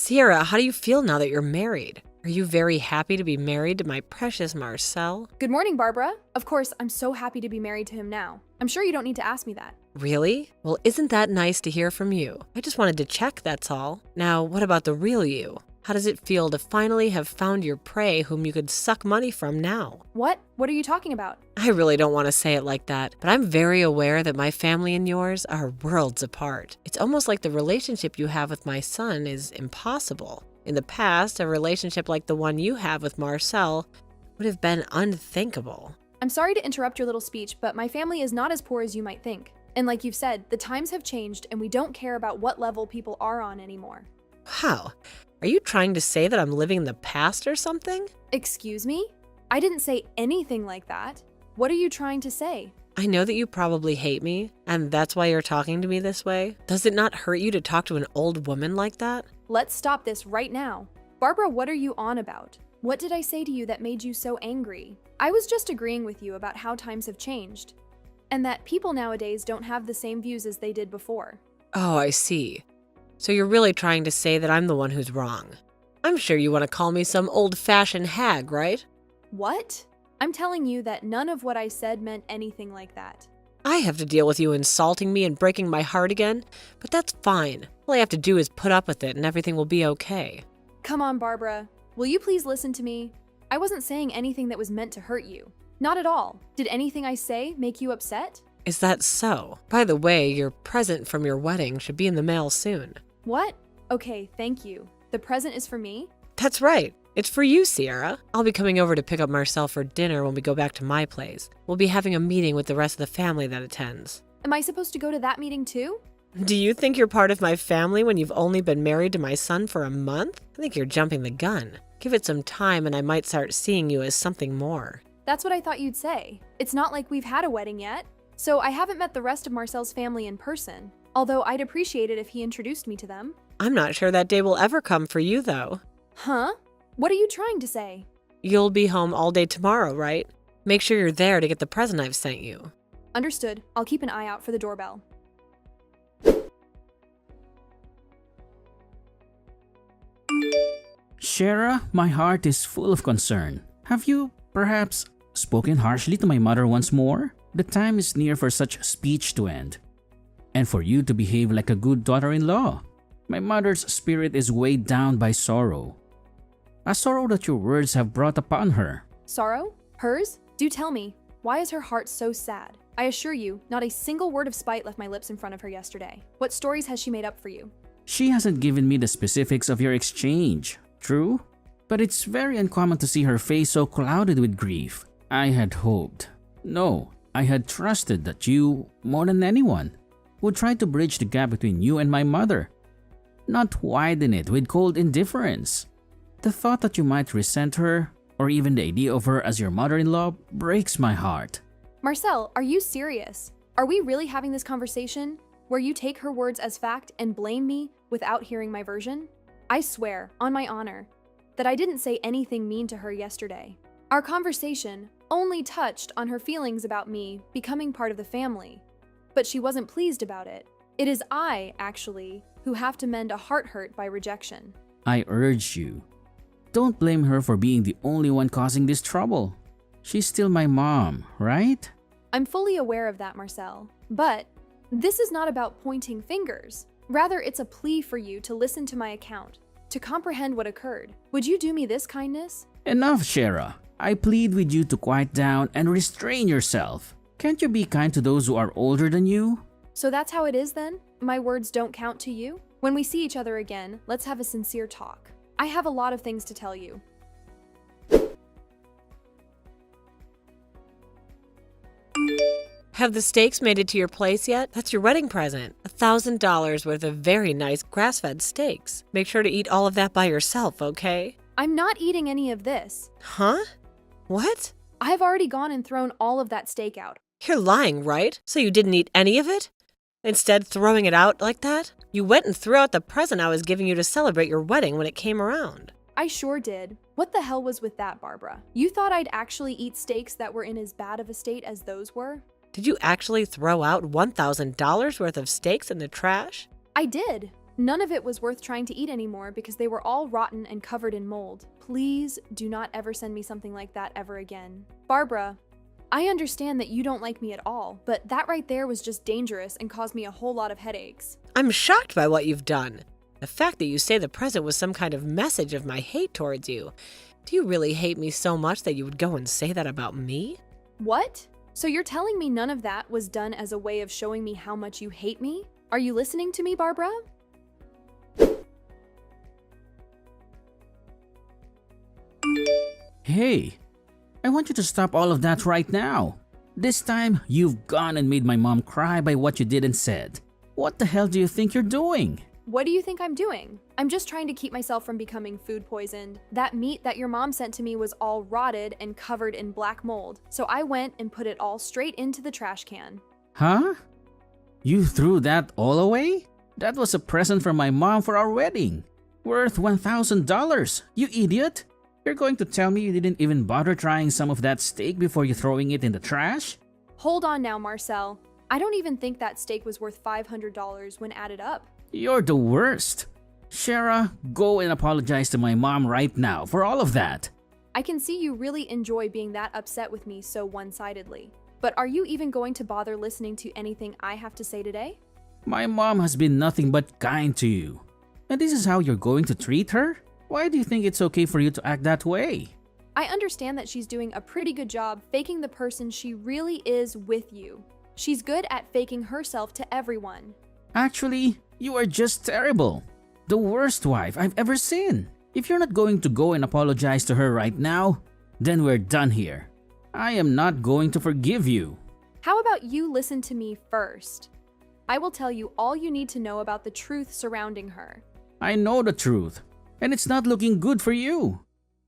Sierra, how do you feel now that you're married? Are you very happy to be married to my precious Marcel? Good morning, Barbara. Of course, I'm so happy to be married to him now. I'm sure you don't need to ask me that. Really? Well, isn't that nice to hear from you? I just wanted to check, that's all. Now, what about the real you? How does it feel to finally have found your prey whom you could suck money from now? What? What are you talking about? I really don't want to say it like that, but I'm very aware that my family and yours are worlds apart. It's almost like the relationship you have with my son is impossible. In the past, a relationship like the one you have with Marcel would have been unthinkable. I'm sorry to interrupt your little speech, but my family is not as poor as you might think. And like you've said, the times have changed and we don't care about what level people are on anymore. Wow. Are you trying to say that I'm living in the past or something? Excuse me? I didn't say anything like that. What are you trying to say? I know that you probably hate me, and that's why you're talking to me this way. Does it not hurt you to talk to an old woman like that? Let's stop this right now. Barbara, what are you on about? What did I say to you that made you so angry? I was just agreeing with you about how times have changed, and that people nowadays don't have the same views as they did before. Oh, I see. So you're really trying to say that I'm the one who's wrong. I'm sure you want to call me some old-fashioned hag, right? What? I'm telling you that none of what I said meant anything like that. I have to deal with you insulting me and breaking my heart again, but that's fine. All I have to do is put up with it and everything will be okay. Come on, Barbara. Will you please listen to me? I wasn't saying anything that was meant to hurt you. Not at all. Did anything I say make you upset? Is that so? By the way, your present from your wedding should be in the mail soon. What? Okay, thank you. The present is for me? That's right. It's for you, Sierra. I'll be coming over to pick up Marcel for dinner when we go back to my place. We'll be having a meeting with the rest of the family that attends. Am I supposed to go to that meeting too? Do you think you're part of my family when you've only been married to my son for a month? I think you're jumping the gun. Give it some time and I might start seeing you as something more. That's what I thought you'd say. It's not like we've had a wedding yet. So I haven't met the rest of Marcel's family in person, although I'd appreciate it if he introduced me to them. I'm not sure that day will ever come for you, though. Huh? What are you trying to say? You'll be home all day tomorrow, right? Make sure you're there to get the present I've sent you. Understood. I'll keep an eye out for the doorbell. Shara, my heart is full of concern. Have you, perhaps, spoken harshly to my mother once more? The time is near for such speech to end, and for you to behave like a good daughter-in-law. My mother's spirit is weighed down by sorrow, a sorrow that your words have brought upon her. Sorrow? Hers? Do tell me, why is her heart so sad? I assure you, not a single word of spite left my lips in front of her yesterday. What stories has she made up for you? She hasn't given me the specifics of your exchange, true? But it's very uncommon to see her face so clouded with grief. I had hoped, no, I had trusted that you, more than anyone, would try to bridge the gap between you and my mother, not widen it with cold indifference. The thought that you might resent her, or even the idea of her as your mother-in-law, breaks my heart. Marcel, are you serious? Are we really having this conversation where you take her words as fact and blame me without hearing my version? I swear, on my honor, that I didn't say anything mean to her yesterday. Our conversation only touched on her feelings about me becoming part of the family, but she wasn't pleased about it. It is I, actually, who have to mend a heart hurt by rejection. I urge you, don't blame her for being the only one causing this trouble. She's still my mom, right? I'm fully aware of that, Marcel, but this is not about pointing fingers. Rather, it's a plea for you to listen to my account, to comprehend what occurred. Would you do me this kindness? Enough, Shara. I plead with you to quiet down and restrain yourself. Can't you be kind to those who are older than you? So that's how it is then? My words don't count to you? When we see each other again, let's have a sincere talk. I have a lot of things to tell you. Have the steaks made it to your place yet? That's your wedding present. $1,000 worth of very nice grass-fed steaks. Make sure to eat all of that by yourself, okay? I'm not eating any of this. Huh? What? I've already gone and thrown all of that steak out. You're lying, right? So you didn't eat any of it? Instead, throwing it out like that? You went and threw out the present I was giving you to celebrate your wedding when it came around. I sure did. What the hell was with that, Barbara? You thought I'd actually eat steaks that were in as bad of a state as those were? Did you actually throw out $1,000 worth of steaks in the trash? I did. None of it was worth trying to eat anymore because they were all rotten and covered in mold. Please do not ever send me something like that ever again. Barbara, I understand that you don't like me at all, but that right there was just dangerous and caused me a whole lot of headaches. I'm shocked by what you've done. The fact that you say the present was some kind of message of my hate towards you. Do you really hate me so much that you would go and say that about me? What? So you're telling me none of that was done as a way of showing me how much you hate me? Are you listening to me, Barbara? Hey, I want you to stop all of that right now. This time, you've gone and made my mom cry by what you did and said. What the hell do you think you're doing? What do you think I'm doing? I'm just trying to keep myself from becoming food poisoned. That meat that your mom sent to me was all rotted and covered in black mold, so I went and put it all straight into the trash can. Huh? You threw that all away? That was a present from my mom for our wedding. Worth $1,000, you idiot! You're going to tell me you didn't even bother trying some of that steak before you throwing it in the trash? Hold on now, Marcel. I don't even think that steak was worth $500 when added up. You're the worst. Shara, go and apologize to my mom right now for all of that. I can see you really enjoy being that upset with me so one-sidedly. But are you even going to bother listening to anything I have to say today? My mom has been nothing but kind to you. And this is how you're going to treat her? Why do you think it's okay for you to act that way? I understand that she's doing a pretty good job faking the person she really is with you. She's good at faking herself to everyone. Actually, you are just terrible. The worst wife I've ever seen. If you're not going to go and apologize to her right now, then we're done here. I am not going to forgive you. How about you listen to me first? I will tell you all you need to know about the truth surrounding her. I know the truth, and it's not looking good for you.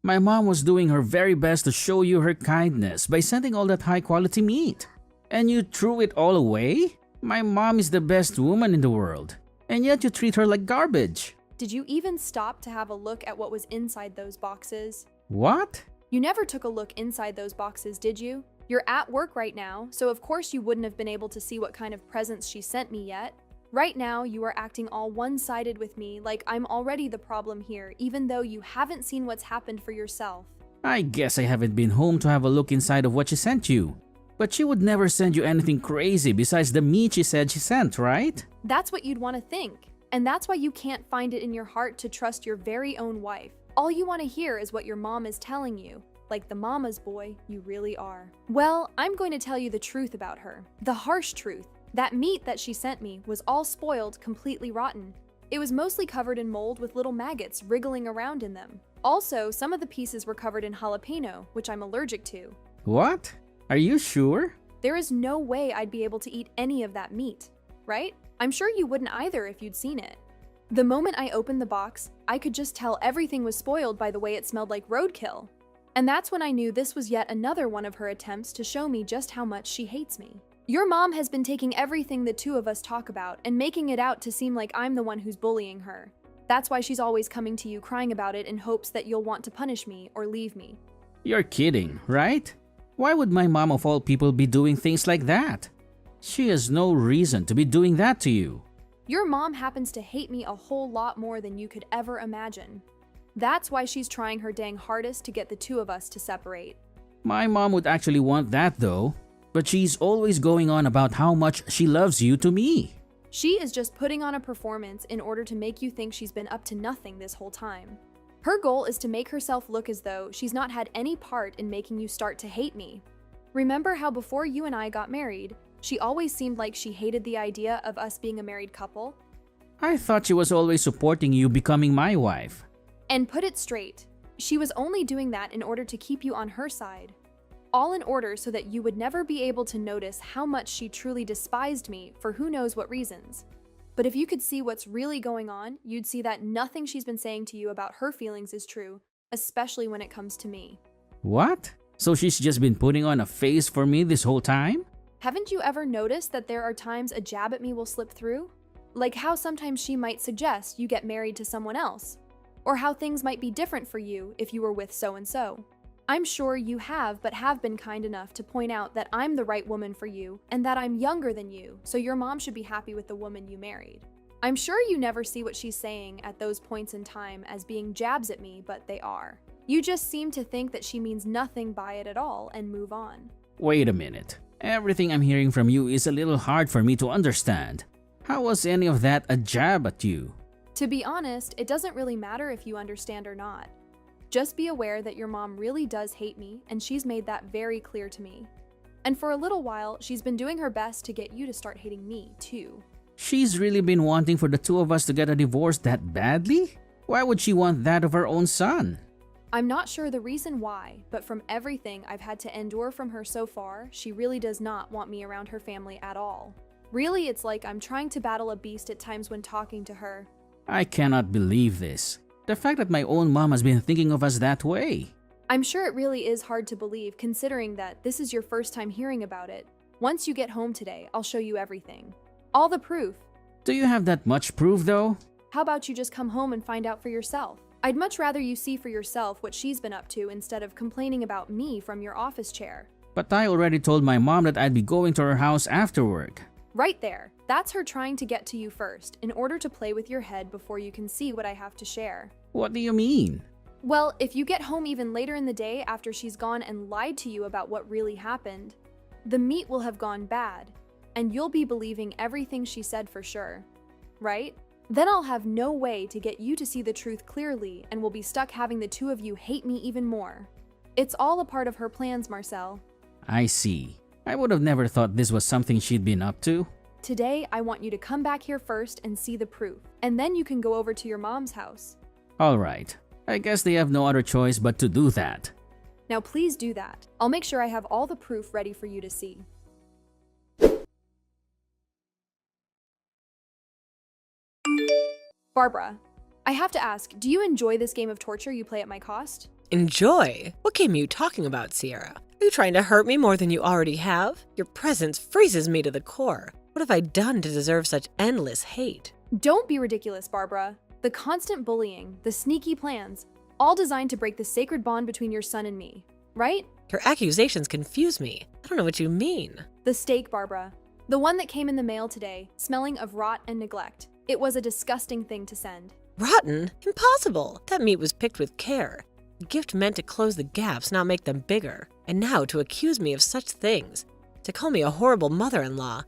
My mom was doing her very best to show you her kindness by sending all that high-quality meat. And you threw it all away? My mom is the best woman in the world, and yet you treat her like garbage. Did you even stop to have a look at what was inside those boxes? What? You never took a look inside those boxes, did you? You're at work right now, so of course you wouldn't have been able to see what kind of presents she sent me yet. Right now, you are acting all one-sided with me, like I'm already the problem here, even though you haven't seen what's happened for yourself. I guess I haven't been home to have a look inside of what she sent you. But she would never send you anything crazy besides the meat she said she sent, right? That's what you'd want to think. And that's why you can't find it in your heart to trust your very own wife. All you want to hear is what your mom is telling you, like the mama's boy you really are. Well, I'm going to tell you the truth about her. The harsh truth. That meat that she sent me was all spoiled, completely rotten. It was mostly covered in mold with little maggots wriggling around in them. Also, some of the pieces were covered in jalapeno, which I'm allergic to. What? Are you sure? There is no way I'd be able to eat any of that meat, right? I'm sure you wouldn't either if you'd seen it. The moment I opened the box, I could just tell everything was spoiled by the way it smelled like roadkill. And that's when I knew this was yet another one of her attempts to show me just how much she hates me. Your mom has been taking everything the two of us talk about and making it out to seem like I'm the one who's bullying her. That's why she's always coming to you crying about it in hopes that you'll want to punish me or leave me. You're kidding, right? Why would my mom of all people be doing things like that? She has no reason to be doing that to you. Your mom happens to hate me a whole lot more than you could ever imagine. That's why she's trying her dang hardest to get the two of us to separate. My mom would actually want that though, but she's always going on about how much she loves you to me. She is just putting on a performance in order to make you think she's been up to nothing this whole time. Her goal is to make herself look as though she's not had any part in making you start to hate me. Remember how before you and I got married, she always seemed like she hated the idea of us being a married couple? I thought she was always supporting you becoming my wife. And put it straight, she was only doing that in order to keep you on her side. All in order so that you would never be able to notice how much she truly despised me for who knows what reasons. But if you could see what's really going on, you'd see that nothing she's been saying to you about her feelings is true, especially when it comes to me. What? So she's just been putting on a face for me this whole time? Haven't you ever noticed that there are times a jab at me will slip through? Like how sometimes she might suggest you get married to someone else, or how things might be different for you if you were with so-and-so. I'm sure you have been kind enough to point out that I'm the right woman for you and that I'm younger than you, so your mom should be happy with the woman you married. I'm sure you never see what she's saying at those points in time as being jabs at me, but they are. You just seem to think that she means nothing by it at all and move on. Wait a minute. Everything I'm hearing from you is a little hard for me to understand. How was any of that a jab at you? To be honest, it doesn't really matter if you understand or not. Just be aware that your mom really does hate me, and she's made that very clear to me. And for a little while, she's been doing her best to get you to start hating me, too. She's really been wanting for the two of us to get a divorce that badly? Why would she want that of her own son? I'm not sure the reason why, but from everything I've had to endure from her so far, she really does not want me around her family at all. Really, it's like I'm trying to battle a beast at times when talking to her. I cannot believe this. The fact that my own mom has been thinking of us that way. I'm sure it really is hard to believe considering that this is your first time hearing about it. Once you get home today, I'll show you everything. All the proof. Do you have that much proof though? How about you just come home and find out for yourself? I'd much rather you see for yourself what she's been up to instead of complaining about me from your office chair. But I already told my mom that I'd be going to her house after work. Right there. That's her trying to get to you first, in order to play with your head before you can see what I have to share. What do you mean? Well, if you get home even later in the day after she's gone and lied to you about what really happened, the meat will have gone bad, and you'll be believing everything she said for sure. Right? Then I'll have no way to get you to see the truth clearly, and we'll be stuck having the two of you hate me even more. It's all a part of her plans, Marcel. I see. I would have never thought this was something she'd been up to. Today, I want you to come back here first and see the proof, and then you can go over to your mom's house. Alright, I guess they have no other choice but to do that. Now please do that. I'll make sure I have all the proof ready for you to see. Barbara, I have to ask, do you enjoy this game of torture you play at my cost? Enjoy? What game are you talking about, Sierra? Are you trying to hurt me more than you already have? Your presence freezes me to the core. What have I done to deserve such endless hate? Don't be ridiculous, Barbara. The constant bullying, the sneaky plans, all designed to break the sacred bond between your son and me, right? Your accusations confuse me. I don't know what you mean. The steak, Barbara. The one that came in the mail today, smelling of rot and neglect. It was a disgusting thing to send. Rotten? Impossible. That meat was picked with care. A gift meant to close the gaps, not make them bigger. And now to accuse me of such things. To call me a horrible mother-in-law.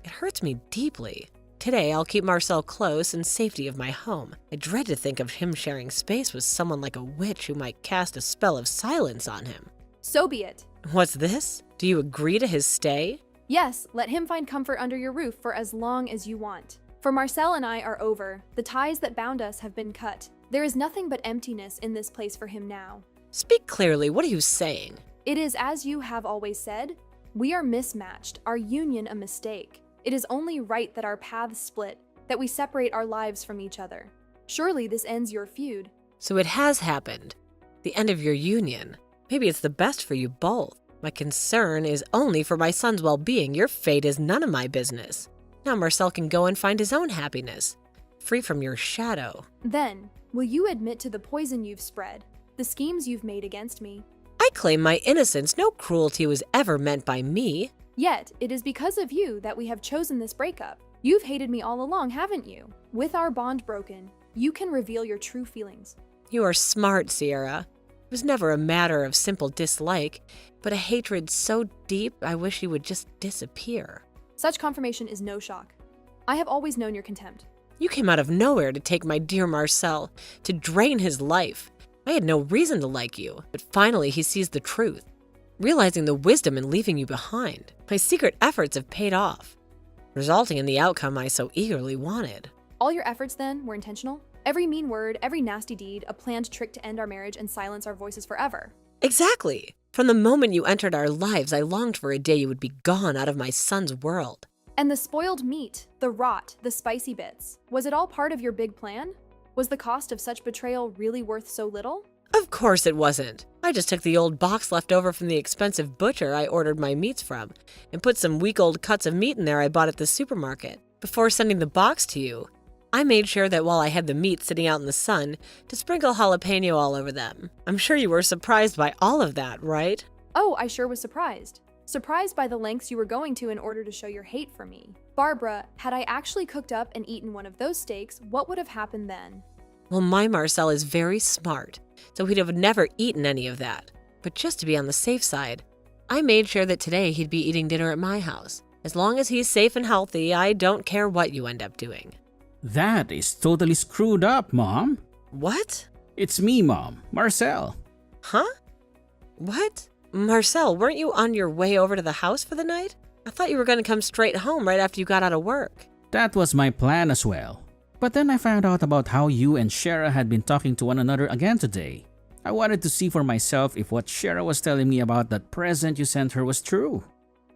It hurts me deeply. Today, I'll keep Marcel close in safety of my home. I dread to think of him sharing space with someone like a witch who might cast a spell of silence on him. So be it. What's this? Do you agree to his stay? Yes, let him find comfort under your roof for as long as you want. For Marcel and I are over. The ties that bound us have been cut. There is nothing but emptiness in this place for him now. Speak clearly. What are you saying? It is as you have always said. We are mismatched, our union a mistake. It is only right that our paths split, that we separate our lives from each other. Surely this ends your feud. So it has happened. The end of your union. Maybe it's the best for you both. My concern is only for my son's well-being. Your fate is none of my business. Now Marcel can go and find his own happiness, free from your shadow. Then, will you admit to the poison you've spread, the schemes you've made against me? I claim my innocence. No cruelty was ever meant by me. Yet, it is because of you that we have chosen this breakup. You've hated me all along, haven't you? With our bond broken, you can reveal your true feelings. You are smart, Sierra. It was never a matter of simple dislike, but a hatred so deep I wish you would just disappear. Such confirmation is no shock. I have always known your contempt. You came out of nowhere to take my dear Marcel, to drain his life. I had no reason to like you, but finally he sees the truth, realizing the wisdom in leaving you behind. My secret efforts have paid off, resulting in the outcome I so eagerly wanted. All your efforts, then, were intentional? Every mean word, every nasty deed, a planned trick to end our marriage and silence our voices forever. Exactly. From the moment you entered our lives, I longed for a day you would be gone out of my son's world. And the spoiled meat, the rot, the spicy bits, was it all part of your big plan? Was the cost of such betrayal really worth so little? Of course it wasn't. I just took the old box left over from the expensive butcher I ordered my meats from and put some week-old cuts of meat in there I bought at the supermarket. Before sending the box to you, I made sure that while I had the meat sitting out in the sun, to sprinkle jalapeno all over them. I'm sure you were surprised by all of that, right? Oh, I sure was surprised. surprised by the lengths you were going to in order to show your hate for me. Barbara, had I actually cooked up and eaten one of those steaks, what would have happened then? Well, my Marcel is very smart, so he'd have never eaten any of that. But just to be on the safe side, I made sure that today he'd be eating dinner at my house. As long as he's safe and healthy, I don't care what you end up doing. That is totally screwed up, Mom. What? It's me, Mom. Marcel. Huh? What? Marcel, weren't you on your way over to the house for the night? I thought you were going to come straight home right after you got out of work. That was my plan as well. But then I found out about how you and Shara had been talking to one another again today. I wanted to see for myself if what Shara was telling me about that present you sent her was true.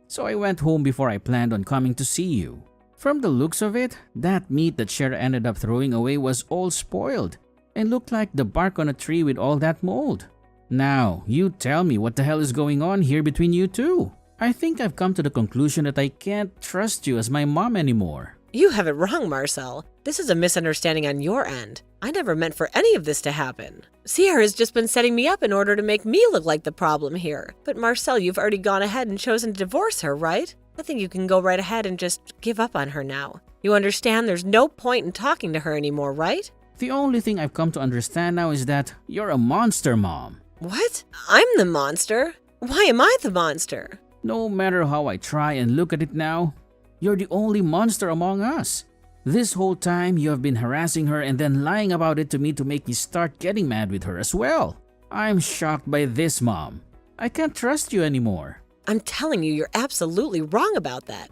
So I went home before I planned on coming to see you. From the looks of it, that meat that Shara ended up throwing away was all spoiled and looked like the bark on a tree with all that mold. Now, you tell me what the hell is going on here between you two. I think I've come to the conclusion that I can't trust you as my mom anymore. You have it wrong, Marcel. This is a misunderstanding on your end. I never meant for any of this to happen. Sierra's just been setting me up in order to make me look like the problem here. But Marcel, you've already gone ahead and chosen to divorce her, right? I think you can go right ahead and just give up on her now. You understand there's no point in talking to her anymore, right? The only thing I've come to understand now is that you're a monster, Mom. What? I'm the monster? Why am I the monster? No matter how I try and look at it now, you're the only monster among us. This whole time you have been harassing her and then lying about it to me to make me start getting mad with her as well. I'm shocked by this, Mom. I can't trust you anymore. I'm telling you, you're absolutely wrong about that.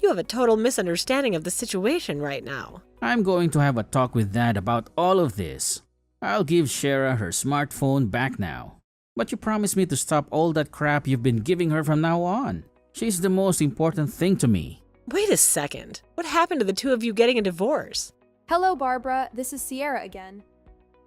You have a total misunderstanding of the situation right now. I'm going to have a talk with Dad about all of this. I'll give Shara her smartphone back now. But you promised me to stop all that crap you've been giving her from now on. She's the most important thing to me. Wait a second. What happened to the two of you getting a divorce? Hello, Barbara. This is Sierra again.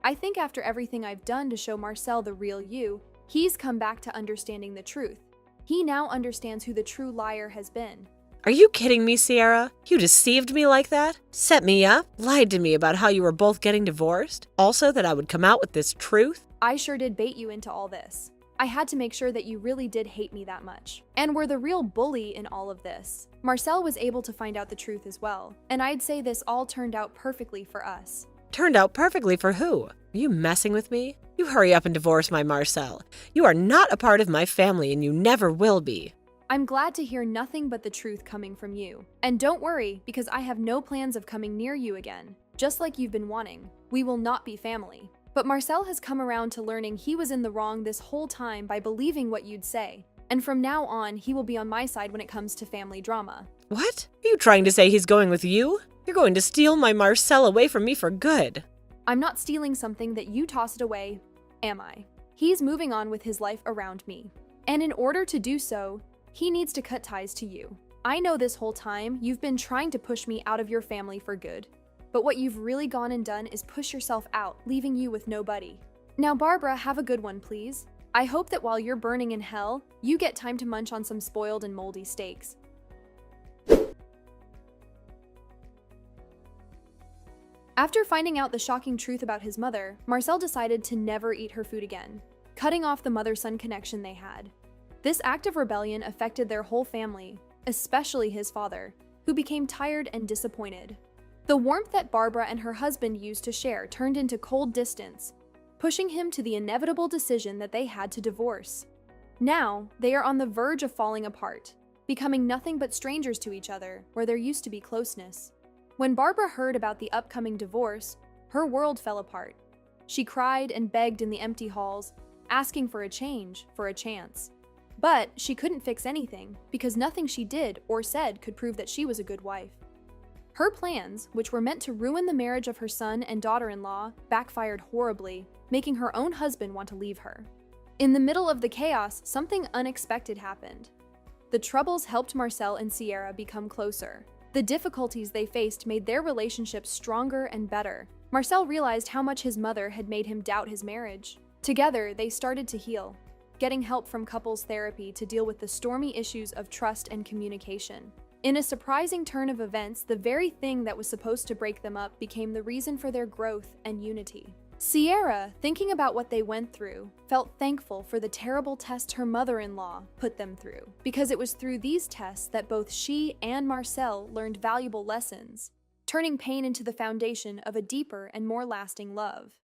I think after everything I've done to show Marcel the real you, he's come back to understanding the truth. He now understands who the true liar has been. Are you kidding me, Sierra? You deceived me like that? Set me up? Lied to me about how you were both getting divorced? Also that I would come out with this truth? I sure did bait you into all this. I had to make sure that you really did hate me that much, and were the real bully in all of this. Marcel was able to find out the truth as well, and I'd say this all turned out perfectly for us. Turned out perfectly for who? Are you messing with me? You hurry up and divorce my Marcel. You are not a part of my family and you never will be. I'm glad to hear nothing but the truth coming from you. And don't worry, because I have no plans of coming near you again. Just like you've been wanting, we will not be family. But Marcel has come around to learning he was in the wrong this whole time by believing what you'd say. And from now on, he will be on my side when it comes to family drama. What? Are you trying to say he's going with you? You're going to steal my Marcel away from me for good. I'm not stealing something that you tossed away, am I? He's moving on with his life around me. And in order to do so, he needs to cut ties to you. I know this whole time you've been trying to push me out of your family for good. But what you've really gone and done is push yourself out, leaving you with nobody. Now, Barbara, have a good one, please. I hope that while you're burning in hell, you get time to munch on some spoiled and moldy steaks. After finding out the shocking truth about his mother, Marcel decided to never eat her food again, cutting off the mother-son connection they had. This act of rebellion affected their whole family, especially his father, who became tired and disappointed. The warmth that Barbara and her husband used to share turned into cold distance, pushing him to the inevitable decision that they had to divorce. Now, they are on the verge of falling apart, becoming nothing but strangers to each other where there used to be closeness. When Barbara heard about the upcoming divorce, her world fell apart. She cried and begged in the empty halls, asking for a change, for a chance. But she couldn't fix anything because nothing she did or said could prove that she was a good wife. Her plans, which were meant to ruin the marriage of her son and daughter-in-law, backfired horribly, making her own husband want to leave her. In the middle of the chaos, something unexpected happened. The troubles helped Marcel and Sierra become closer. The difficulties they faced made their relationship stronger and better. Marcel realized how much his mother had made him doubt his marriage. Together, they started to heal, getting help from couples therapy to deal with the stormy issues of trust and communication. In a surprising turn of events, the very thing that was supposed to break them up became the reason for their growth and unity. Sierra, thinking about what they went through, felt thankful for the terrible test her mother-in-law put them through, because it was through these tests that both she and Marcel learned valuable lessons, turning pain into the foundation of a deeper and more lasting love.